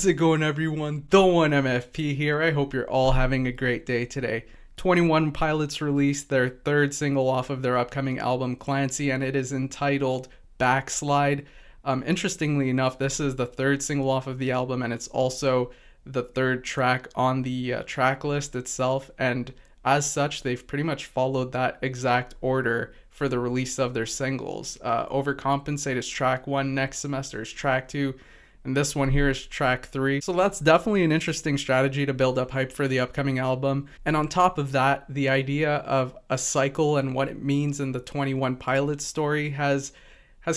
How's it going, everyone? The One MFP here. I hope you're all having a great day today. 21 Pilots released their third single off of their upcoming album Clancy, and it is entitled Backslide. Interestingly enough, this is the third single off of the album, and it's also the third track on the track list itself, and as such, they've pretty much followed that exact order for the release of their singles. Overcompensate is track 1, Next Semester is track 2, and this one here is track 3. So that's definitely an interesting strategy to build up hype for the upcoming album. And on top of that, the idea of a cycle and what it means in the 21 Pilots story has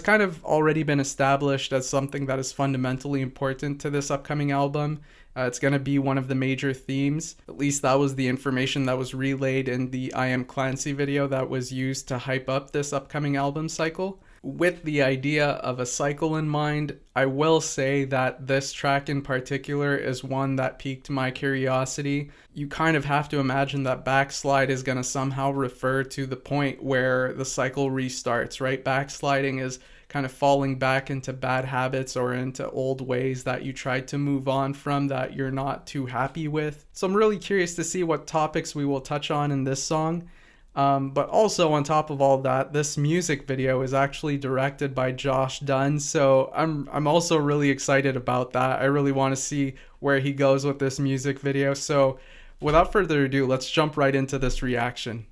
kind of already been established as something that is fundamentally important to this upcoming album. It's going to be one of the major themes. At least that was the information that was relayed in the I Am Clancy video that was used to hype up this upcoming album cycle. With the idea of a cycle in mind, I will say that this track in particular is one that piqued my curiosity. You kind of have to imagine that Backslide is going to somehow refer to the point where the cycle restarts, right? Backsliding is kind of falling back into bad habits or into old ways that you tried to move on from that you're not too happy with. So I'm really curious to see what topics we will touch on in this song. But also on top of all that, this music video is actually directed by Josh Dunn, so I'm also really excited about that. I really want to see where he goes with this music video. So without further ado, let's jump right into this reaction.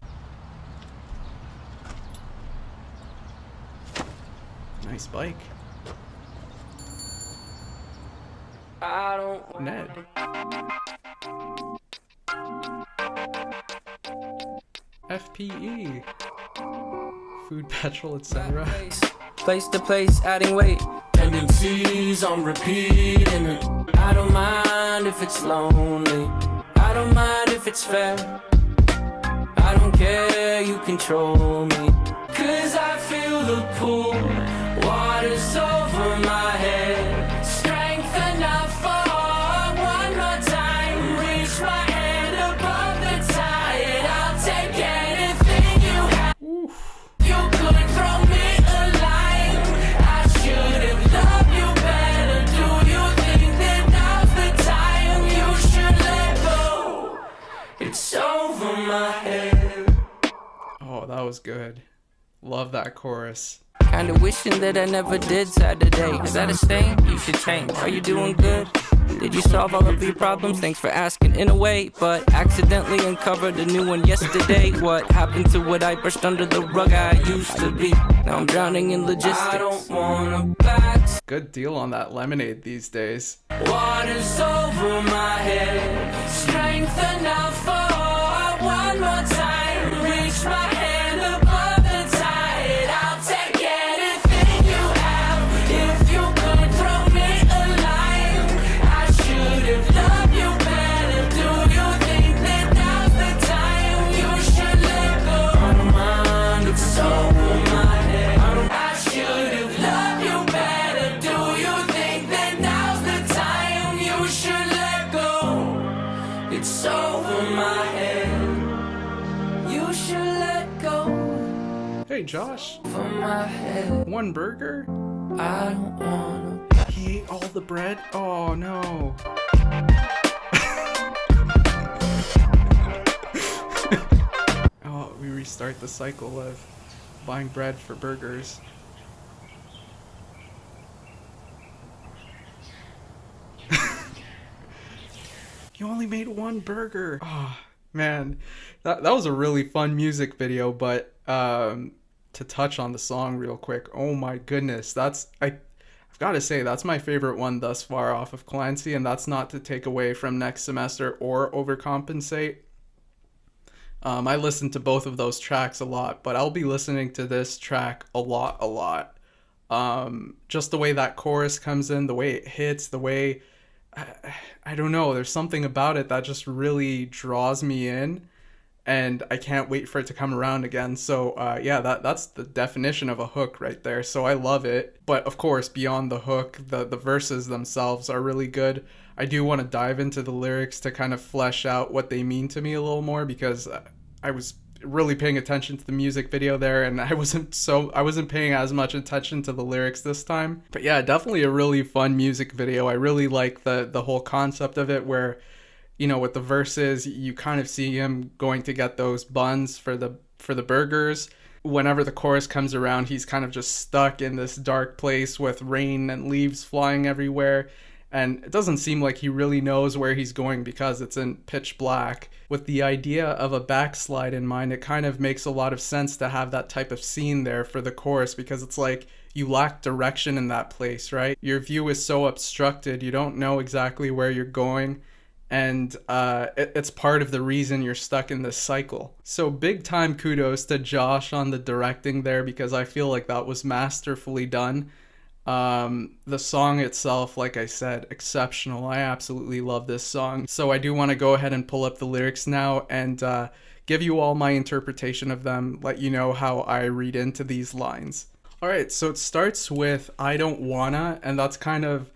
Nice bike. Ned. FPE, food, petrol, etc. Place to place, adding weight. Tendencies on repeat. And I don't mind if it's lonely. I don't mind if it's fair. I don't care, you control me. Cause I feel the pull. Water's over my head. Strength enough for one more time. Reach my hand above the tide. I'll take anything you have. You could throw me a line. I should have loved you better. Do you think that now's the time you should let go? It's over my head. Oh, that was good. Love that chorus. Kinda wishing that I never did Saturday. Is that a stain? You should change. Are you doing good? Did you solve all of your problems? Thanks for asking in a way, but accidentally uncovered a new one yesterday. What happened to what I brushed under the rug I used to be? Now I'm drowning in logistics. I don't wanna back. Good deal on that lemonade these days. Water's over my head. Strength enough for one more time. Reach my hand above the tide. I'll take anything you have. If you could throw me a line, I should have loved you better. Do you think that now's the time you should let go? I don't mind, it's over my head. I should have loved you better. Do you think that now's the time you should let go? It's over my head. You should let go. Hey Josh, For my head. one burger? I don't wanna. He ate all the bread? Oh no. Oh, we restart the cycle of buying bread for burgers. You only made one burger. Oh man, that was a really fun music video, but to touch on the song real quick, oh my goodness, I've got to say that's my favorite one thus far off of Clancy, and that's not to take away from Next Semester or Overcompensate. I listen to both of those tracks a lot, but I'll be listening to this track a lot. Just the way that chorus comes in, the way it hits, the way I don't know, there's something about it that just really draws me in, and I can't wait for it to come around again. So yeah, that's the definition of a hook right there. So I love it. But of course, beyond the hook, the verses themselves are really good. I do want to dive into the lyrics to kind of flesh out what they mean to me a little more, because I was really paying attention to the music video there, and I wasn't paying as much attention to the lyrics this time. But yeah, definitely a really fun music video. I really like the whole concept of it, where, you know, with the verses, you kind of see him going to get those buns for the burgers. Whenever the chorus comes around, he's kind of just stuck in this dark place with rain and leaves flying everywhere. And it doesn't seem like he really knows where he's going because it's in pitch black. With the idea of a backslide in mind, it kind of makes a lot of sense to have that type of scene there for the chorus, because it's like you lack direction in that place, right? Your view is so obstructed, you don't know exactly where you're going. And it's part of the reason you're stuck in this cycle. So big time kudos to Josh on the directing there, because I feel like that was masterfully done. The song itself, like I said, exceptional. I absolutely love this song. So I do want to go ahead and pull up the lyrics now and give you all my interpretation of them, let you know how I read into these lines. All right, so it starts with "I don't wanna," and that's kind of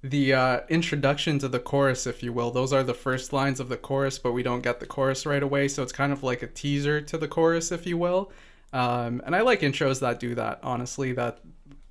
the introduction to the chorus, if you will. Those are the first lines of the chorus, but we don't get the chorus right away, so it's kind of like a teaser to the chorus, if you will. And I like intros that do that, honestly. That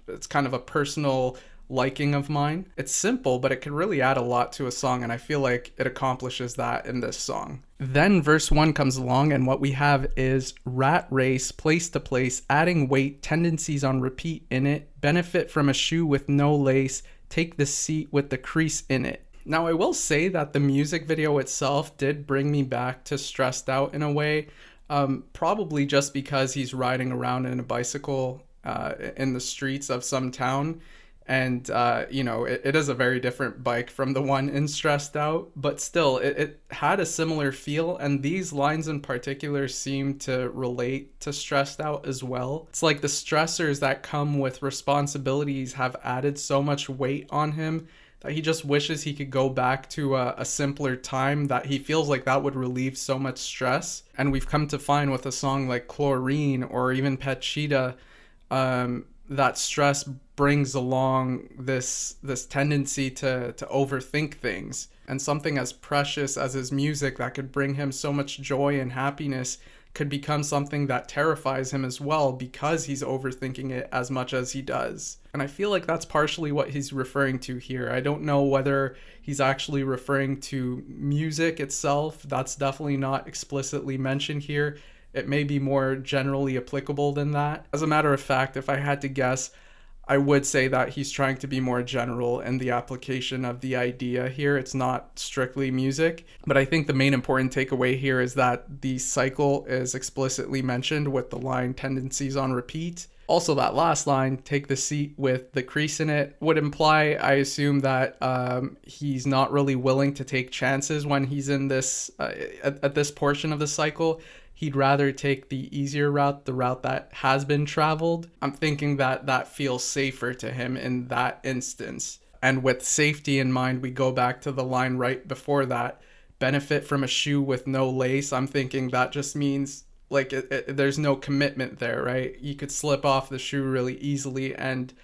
it's kind of a personal liking of mine. It's simple, but it can really add a lot to a song, and I feel like it accomplishes that in this song. Then verse 1 comes along, and what we have is rat race, place to place, adding weight, tendencies on repeat in it, benefit from a shoe with no lace, take the seat with the crease in it. Now, I will say that the music video itself did bring me back to Stressed Out in a way, probably just because he's riding around in a bicycle in the streets of some town. And, you know, it is a very different bike from the one in Stressed Out, but still, it had a similar feel, and these lines in particular seem to relate to Stressed Out as well. It's like the stressors that come with responsibilities have added so much weight on him that he just wishes he could go back to a simpler time, that he feels like that would relieve so much stress. And we've come to find with a song like Chlorine or even Pet Cheetah, that stress brings along this tendency to overthink things, and something as precious as his music that could bring him so much joy and happiness could become something that terrifies him as well, because he's overthinking it as much as he does. And I feel like that's partially what he's referring to here. I don't know whether he's actually referring to music itself. That's definitely not explicitly mentioned here. It may be more generally applicable than that. As a matter of fact, if I had to guess, I would say that he's trying to be more general in the application of the idea here. It's not strictly music, but I think the main important takeaway here is that the cycle is explicitly mentioned with the line tendencies on repeat. Also, that last line, take the seat with the crease in it, would imply, I assume, that he's not really willing to take chances when he's in this, at this portion of the cycle. He'd rather take the easier route, the route that has been traveled. I'm thinking that that feels safer to him in that instance. And with safety in mind, we go back to the line right before that, benefit from a shoe with no lace. I'm thinking that just means like there's no commitment there, right? You could slip off the shoe really easily and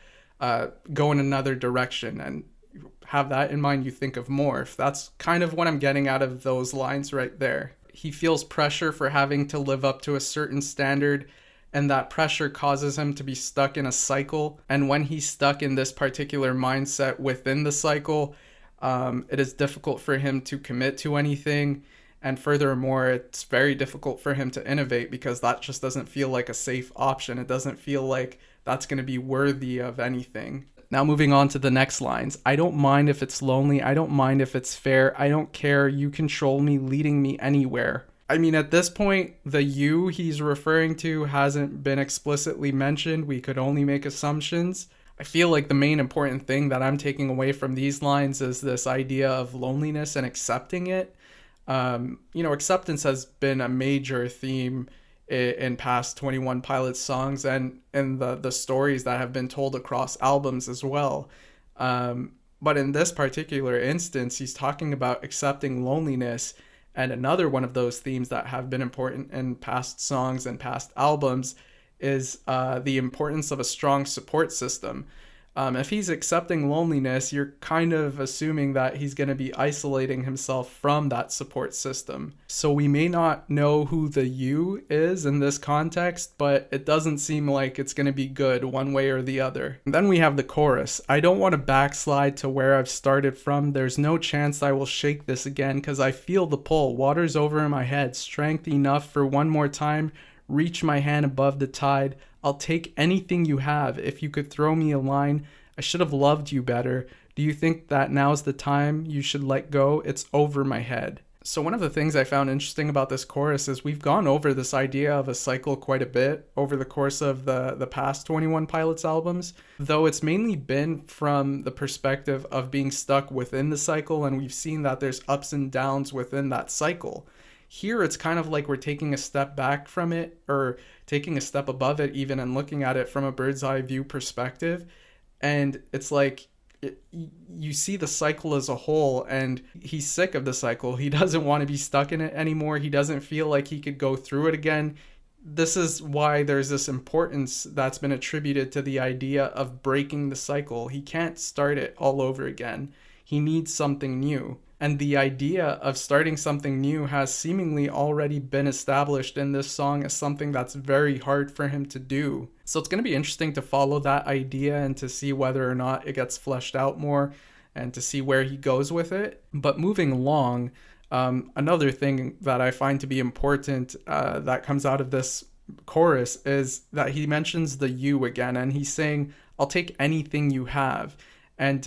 go in another direction. And have that in mind, you think of morph. That's kind of what I'm getting out of those lines right there. He feels pressure for having to live up to a certain standard, and that pressure causes him to be stuck in a cycle. And when he's stuck in this particular mindset within the cycle, it is difficult for him to commit to anything. And furthermore, it's very difficult for him to innovate, because that just doesn't feel like a safe option. It doesn't feel like that's going to be worthy of anything. Now moving on to the next lines. I don't mind if it's lonely. I don't mind if it's fair. I don't care. You control me, leading me anywhere. I mean, at this point, the you he's referring to hasn't been explicitly mentioned. We could only make assumptions. I feel like the main important thing that I'm taking away from these lines is this idea of loneliness and accepting it. Acceptance has been a major theme in past 21 Pilots songs and in the stories that have been told across albums as well. But in this particular instance, he's talking about accepting loneliness. And another one of those themes that have been important in past songs and past albums is the importance of a strong support system. If he's accepting loneliness, you're kind of assuming that he's going to be isolating himself from that support system. So we may not know who the you is in this context, but it doesn't seem like it's going to be good one way or the other. And then we have the chorus. I don't want to backslide to where I've started from. There's no chance I will shake this again because I feel the pull. Water's over in my head. Strength enough for one more time. Reach my hand above the tide. I'll take anything you have. If you could throw me a line, I should have loved you better. Do you think that now's the time you should let go? It's over my head. So one of the things I found interesting about this chorus is we've gone over this idea of a cycle quite a bit over the course of the past 21 Pilots albums, though it's mainly been from the perspective of being stuck within the cycle, and we've seen that there's ups and downs within that cycle. Here, it's kind of like we're taking a step back from it, or taking a step above it even, and looking at it from a bird's eye view perspective. And it's like you see the cycle as a whole, and he's sick of the cycle. He doesn't want to be stuck in it anymore. He doesn't feel like he could go through it again. This is why there's this importance that's been attributed to the idea of breaking the cycle. He can't start it all over again. He needs something new. And the idea of starting something new has seemingly already been established in this song as something that's very hard for him to do. So it's going to be interesting to follow that idea and to see whether or not it gets fleshed out more and to see where he goes with it. But moving along, another thing that I find to be important that comes out of this chorus is that he mentions the you again, and he's saying, I'll take anything you have. And,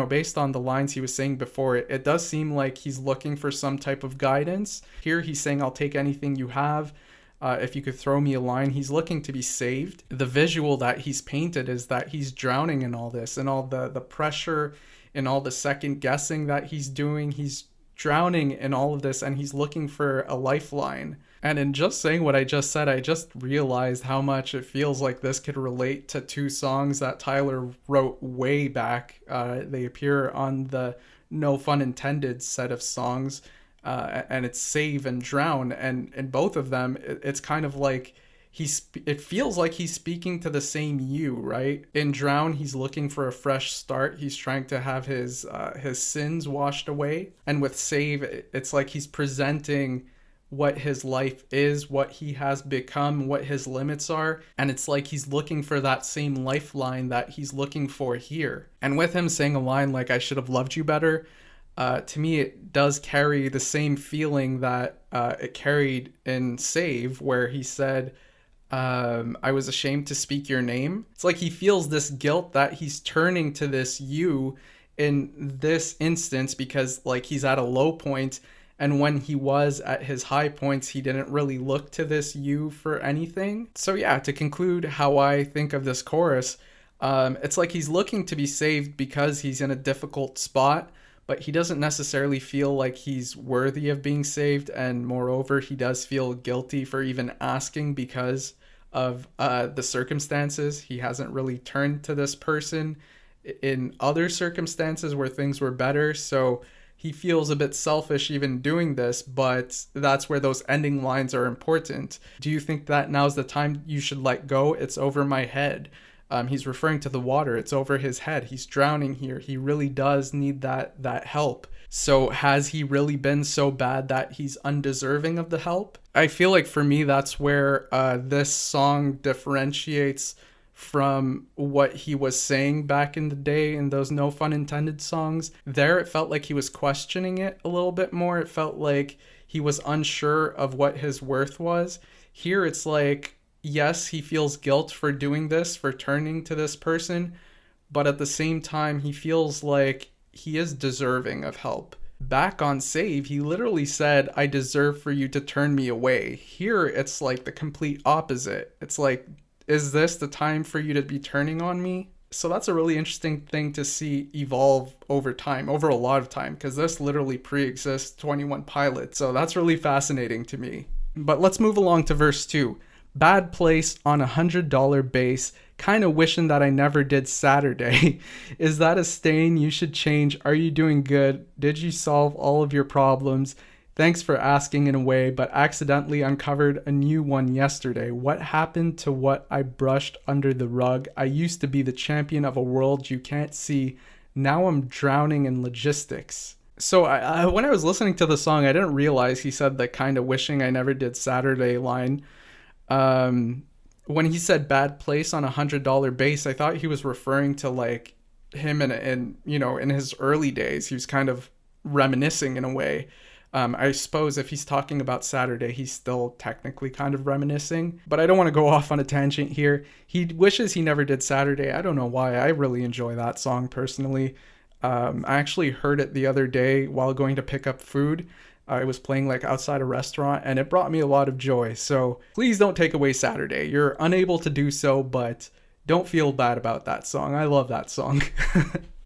based on the lines he was saying before, it does seem like he's looking for some type of guidance. Here he's saying, I'll take anything you have. If you could throw me a line. He's looking to be saved. The visual that he's painted is that he's drowning in all this and all the pressure and all the second guessing that he's doing. He's drowning in all of this, and he's looking for a lifeline. And in just saying what I just said, I just realized how much it feels like this could relate to two songs that Tyler wrote way back. They appear on the No Fun Intended set of songs, and it's Save and Drown. And in both of them, it's kind of like it feels like he's speaking to the same you, right? In Drown, he's looking for a fresh start. He's trying to have his sins washed away. And with Save, it's like he's presenting what his life is, what he has become, what his limits are. And it's like he's looking for that same lifeline that he's looking for here. And with him saying a line like, I should have loved you better, to me, it does carry the same feeling that it carried in Save, where he said, I was ashamed to speak your name. It's like he feels this guilt that he's turning to this you in this instance because like he's at a low point, and when he was at his high points, he didn't really look to this you for anything. So yeah, to conclude how I think of this chorus, it's like he's looking to be saved because he's in a difficult spot, but he doesn't necessarily feel like he's worthy of being saved. And moreover, he does feel guilty for even asking because of the circumstances. He hasn't really turned to this person in other circumstances where things were better. So he feels a bit selfish even doing this, but that's where those ending lines are important. Do you think that now's the time you should let go? It's over my head. He's referring to the water. It's over his head. He's drowning here. He really does need that help. So has he really been so bad that he's undeserving of the help? I feel like for me, that's where this song differentiates from what he was saying back in the day in those No Fun Intended songs. There, it felt like he was questioning it a little bit more. It felt like he was unsure of what his worth was. Here, it's like, yes, he feels guilt for doing this, for turning to this person, but at the same time, he feels like he is deserving of help. Back on Save, he literally said, I deserve for you to turn me away. Here, it's like the complete opposite. It's like, is this the time for you to be turning on me? So that's a really interesting thing to see evolve over time, over a lot of time, because this literally pre-exists 21 Pilots. So that's really fascinating to me. But let's move along to verse 2. Bad place on $100 base. Kind of wishing that I never did Saturday. Is that a stain you should change? Are you doing good? Did you solve all of your problems? Thanks for asking in a way, but accidentally uncovered a new one yesterday. What happened to what I brushed under the rug? I used to be the champion of a world you can't see. Now I'm drowning in logistics. So when I was listening to the song, I didn't realize he said the kind of wishing I never did Saturday line. When he said bad place on $100 base, I thought he was referring to like him in in his early days. He was kind of reminiscing in a way. I suppose if he's talking about Saturday, he's still technically kind of reminiscing, but I don't want to go off on a tangent here. He wishes he never did Saturday. I don't know why. I really enjoy that song personally. I actually heard it the other day while going to pick up food. I was playing like outside a restaurant and it brought me a lot of joy. So please don't take away Saturday. You're unable to do so, but don't feel bad about that song. I love that song.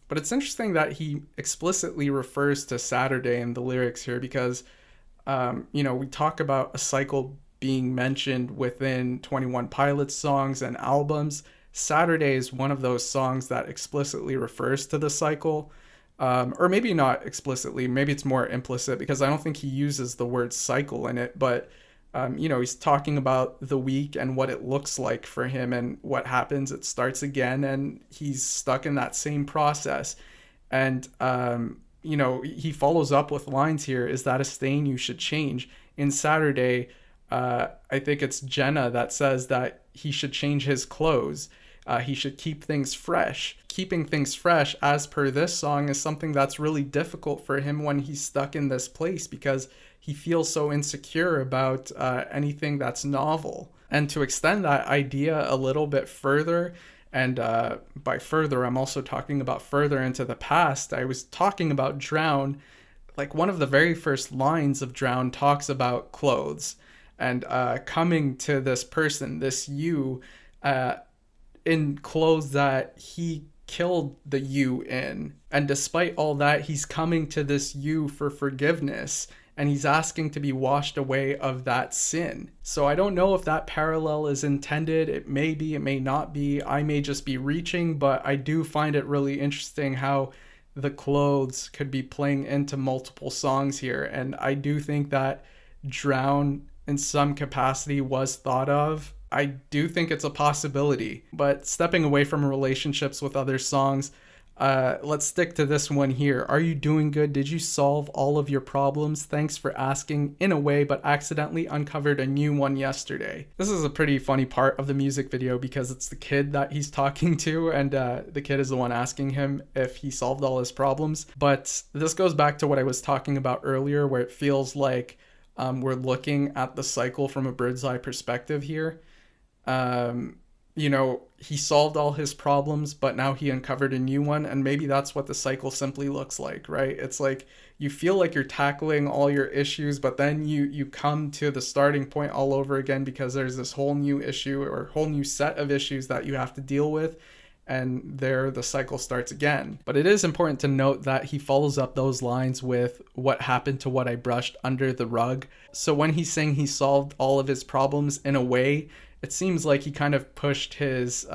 But it's interesting that he explicitly refers to Saturday in the lyrics here because, we talk about a cycle being mentioned within 21 Pilots songs and albums. Saturday is one of those songs that explicitly refers to the cycle. Or maybe not explicitly, maybe it's more implicit because I don't think he uses the word cycle in it, but he's talking about the week and what it looks like for him and what happens. It starts again and he's stuck in that same process. And, he follows up with lines here. Is that a stain you should change? In Saturday, I think it's Jenna that says that he should change his clothes. He should keep things fresh. Keeping things fresh, as per this song, is something that's really difficult for him when he's stuck in this place because he feels so insecure about anything that's novel. And to extend that idea a little bit further, and by further, I'm also talking about further into the past, I was talking about Drown. Like one of the very first lines of Drown talks about clothes and coming to this person, this you, in clothes that he killed the you in. And despite all that, he's coming to this you for forgiveness and he's asking to be washed away of that sin. So I don't know if that parallel is intended. It may be, it may not be. I may just be reaching, but I do find it really interesting how the clothes could be playing into multiple songs here. And I do think that Drown in some capacity was thought of. I do think it's a possibility, but stepping away from relationships with other songs, let's stick to this one here. Are you doing good? Did you solve all of your problems? Thanks for asking in a way, but accidentally uncovered a new one yesterday. This is a pretty funny part of the music video because it's the kid that he's talking to and the kid is the one asking him if he solved all his problems. But this goes back to what I was talking about earlier where it feels like we're looking at the cycle from a bird's eye perspective here. He solved all his problems, but now he uncovered a new one. And maybe that's what the cycle simply looks like, right? It's like you feel like you're tackling all your issues, but then you come to the starting point all over again because there's this whole new issue or whole new set of issues that you have to deal with. And there the cycle starts again. But it is important to note that he follows up those lines with what happened to what I brushed under the rug. So when he's saying he solved all of his problems in a way, it seems like he kind of pushed his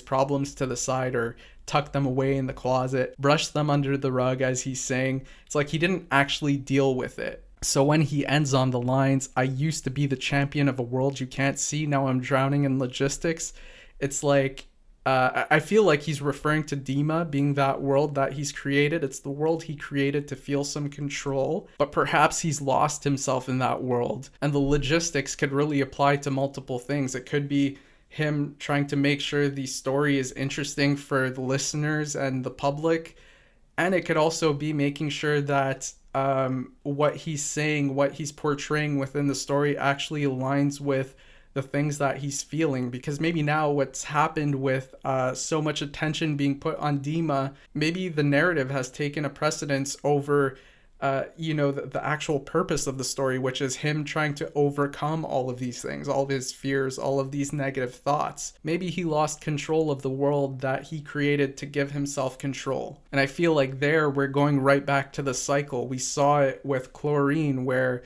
problems to the side or tucked them away in the closet, brushed them under the rug as he's saying. It's like he didn't actually deal with it. So when he ends on the lines, I used to be the champion of a world you can't see, now I'm drowning in logistics. It's like, I feel like he's referring to Dima being that world that he's created. It's the world he created to feel some control, but perhaps he's lost himself in that world. And the logistics could really apply to multiple things. It could be him trying to make sure the story is interesting for the listeners and the public. And it could also be making sure that what he's saying, what he's portraying within the story actually aligns with the things that he's feeling, because maybe now what's happened with so much attention being put on Dima, maybe the narrative has taken a precedence over the actual purpose of the story, which is him trying to overcome all of these things, all of his fears, all of these negative thoughts. Maybe he lost control of the world that he created to give himself control. And I feel like there we're going right back to the cycle. We saw it with Chlorine where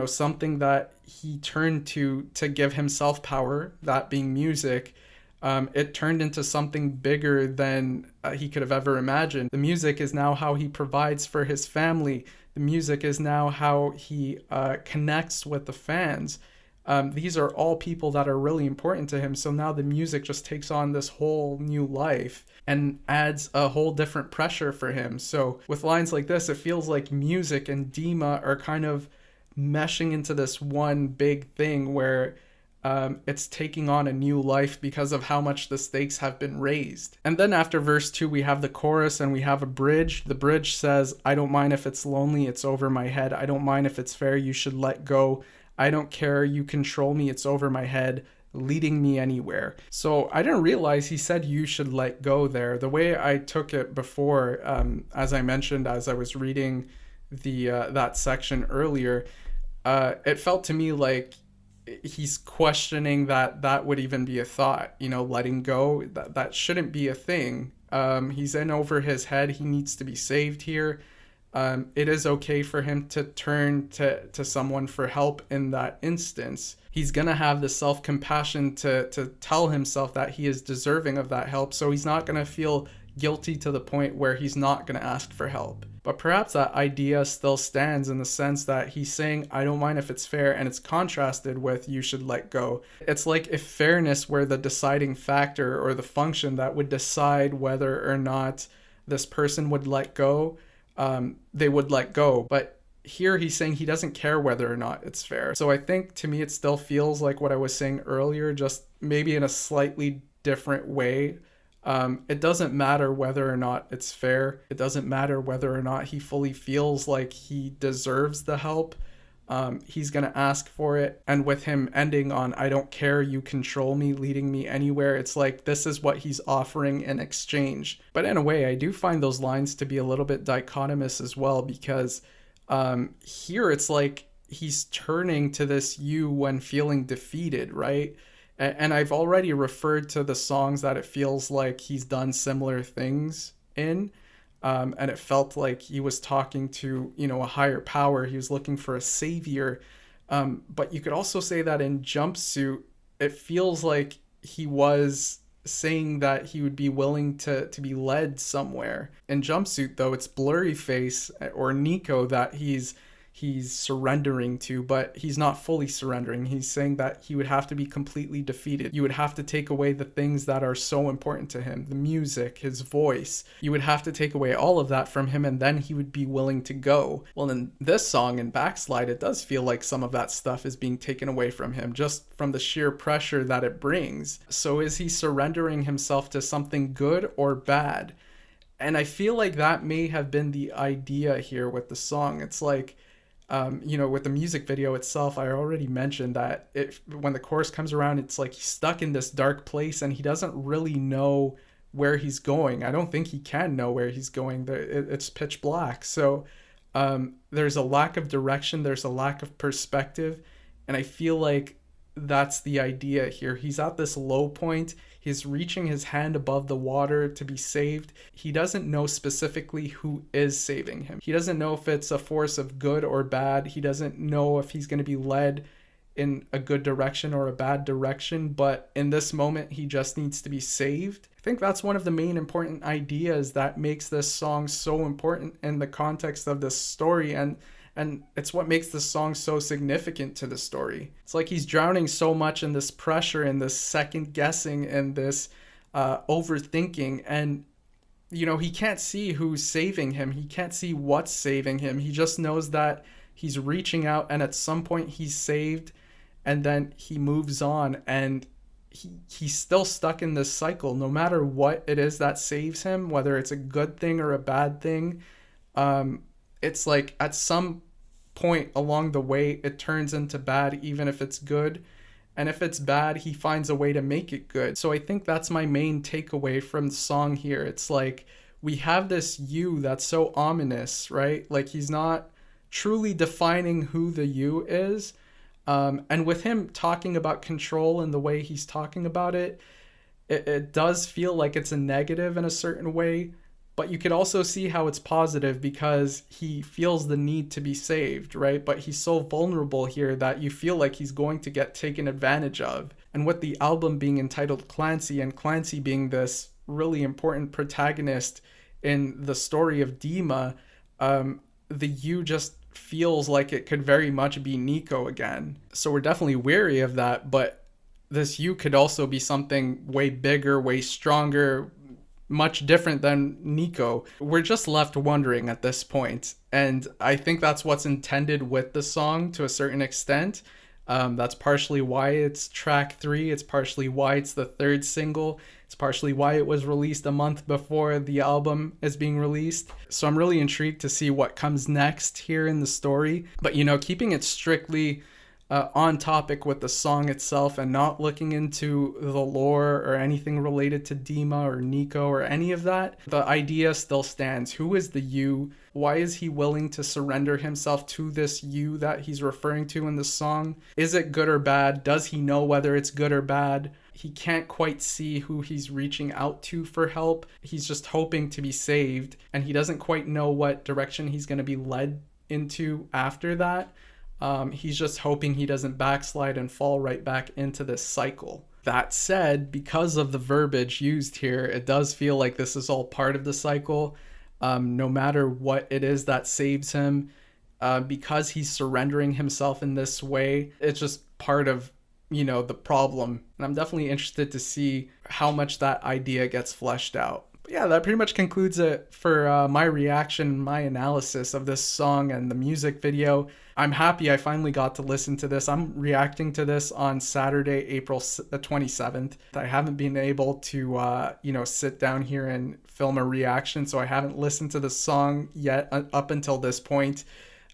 something that he turned to give himself power, that being music, it turned into something bigger than he could have ever imagined. The music is now how he provides for his family. The music is now how he connects with the fans. These are all people that are really important to him. So now the music just takes on this whole new life and adds a whole different pressure for him. So with lines like this, it feels like music and Dima are kind of meshing into this one big thing where it's taking on a new life because of how much the stakes have been raised. And then after verse 2, we have the chorus and we have a bridge. The bridge says, I don't mind if it's lonely, it's over my head. I don't mind if it's fair, you should let go. I don't care, you control me, it's over my head, leading me anywhere. So I didn't realize he said you should let go there. The way I took it before, as I mentioned, as I was reading that section earlier, it felt to me like he's questioning that would even be a thought, letting go, that shouldn't be a thing. He's in over his head. He needs to be saved here. It is okay for him to turn to someone for help in that instance. He's going to have the self-compassion to tell himself that he is deserving of that help. So he's not going to feel guilty to the point where he's not going to ask for help. But perhaps that idea still stands in the sense that he's saying, I don't mind if it's fair, and it's contrasted with you should let go. It's like if fairness were the deciding factor or the function that would decide whether or not this person would let go, they would let go. But here he's saying he doesn't care whether or not it's fair. So I think to me it still feels like what I was saying earlier, just maybe in a slightly different way. It doesn't matter whether or not it's fair. It doesn't matter whether or not he fully feels like he deserves the help. He's going to ask for it. And with him ending on, I don't care, you control me, leading me anywhere, it's like this is what he's offering in exchange. But in a way, I do find those lines to be a little bit dichotomous as well, because here it's like he's turning to this you when feeling defeated, right? And I've already referred to the songs that it feels like he's done similar things in. And it felt like he was talking to, a higher power. He was looking for a savior. But you could also say that in Jumpsuit, it feels like he was saying that he would be willing to be led somewhere. In Jumpsuit, though, it's Blurryface or Nico that he's surrendering to, but he's not fully surrendering. He's saying that he would have to be completely defeated. You would have to take away the things that are so important to him, the music, his voice. You would have to take away all of that from him, and then he would be willing to go. Well, in this song, in Backslide, it does feel like some of that stuff is being taken away from him, just from the sheer pressure that it brings. So is he surrendering himself to something good or bad? And I feel like that may have been the idea here with the song. It's like, with the music video itself, I already mentioned that when the chorus comes around, it's like he's stuck in this dark place and he doesn't really know where he's going. I don't think he can know where he's going. It's pitch black. So there's a lack of direction. There's a lack of perspective. And I feel like that's the idea here. He's at this low point. He's reaching his hand above the water to be saved. He doesn't know specifically who is saving him. He doesn't know if it's a force of good or bad. He doesn't know if he's going to be led in a good direction or a bad direction. But in this moment, he just needs to be saved. I think that's one of the main important ideas that makes this song so important in the context of this story. And it's what makes this song so significant to the story. It's like he's drowning so much in this pressure and this second guessing and this overthinking. And, he can't see who's saving him. He can't see what's saving him. He just knows that he's reaching out and at some point he's saved and then he moves on and he's still stuck in this cycle. No matter what it is that saves him, whether it's a good thing or a bad thing, it's like at some point along the way it turns into bad, even if it's good. And if it's bad, he finds a way to make it good. So I think that's my main takeaway from the song here. It's like we have this you that's so ominous, right? Like he's not truly defining who the you is. And with him talking about control and the way he's talking about it, it does feel like it's a negative in a certain way. But you could also see how it's positive because he feels the need to be saved, right? But he's so vulnerable here that you feel like he's going to get taken advantage of. And with the album being entitled Clancy, and Clancy being this really important protagonist in the story of Dima, the you just feels like it could very much be Nico again. So we're definitely wary of that, but this you could also be something way bigger, way stronger, much different than Nico. We're just left wondering at this point. And I think that's what's intended with the song to a certain extent. That's partially why it's track 3. It's partially why it's the 3rd single. It's partially why it was released a month before the album is being released. So I'm really intrigued to see what comes next here in the story. But, keeping it strictly on topic with the song itself and not looking into the lore or anything related to Dima or Nico or any of that, the idea still stands. Who is the you? Why is he willing to surrender himself to this you that he's referring to in the song? Is it good or bad? Does he know whether it's good or bad? He can't quite see who he's reaching out to for help. He's just hoping to be saved, and he doesn't quite know what direction he's going to be led into after that. He's just hoping he doesn't backslide and fall right back into this cycle. That said, because of the verbiage used here, it does feel like this is all part of the cycle. No matter what it is that saves him, because he's surrendering himself in this way, it's just part of, the problem. And I'm definitely interested to see how much that idea gets fleshed out. But yeah, that pretty much concludes it for my reaction, my analysis of this song and the music video. I'm happy I finally got to listen to this. I'm reacting to this on Saturday, April 27th. I haven't been able to, sit down here and film a reaction, so I haven't listened to the song yet up until this point.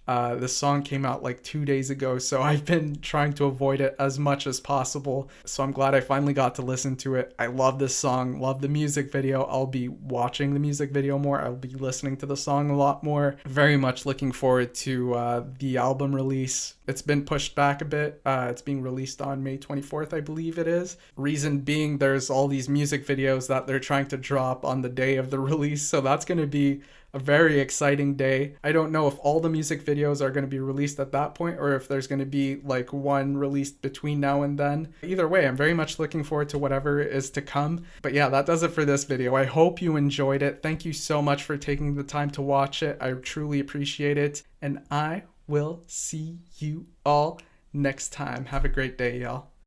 This song came out like 2 days ago, so I've been trying to avoid it as much as possible. So I'm glad I finally got to listen to it. I love this song, love the music video. I'll be watching the music video more. I'll be listening to the song a lot more. Very much looking forward to the album release. It's been pushed back a bit. It's being released on May 24th, I believe it is. Reason being, there's all these music videos that they're trying to drop on the day of the release, so that's going to be a very exciting day. I don't know if all the music videos are going to be released at that point or if there's going to be like one released between now and then. Either way, I'm very much looking forward to whatever is to come. But yeah, that does it for this video. I hope you enjoyed it. Thank you so much for taking the time to watch it. I truly appreciate it. And I will see you all next time. Have a great day, y'all.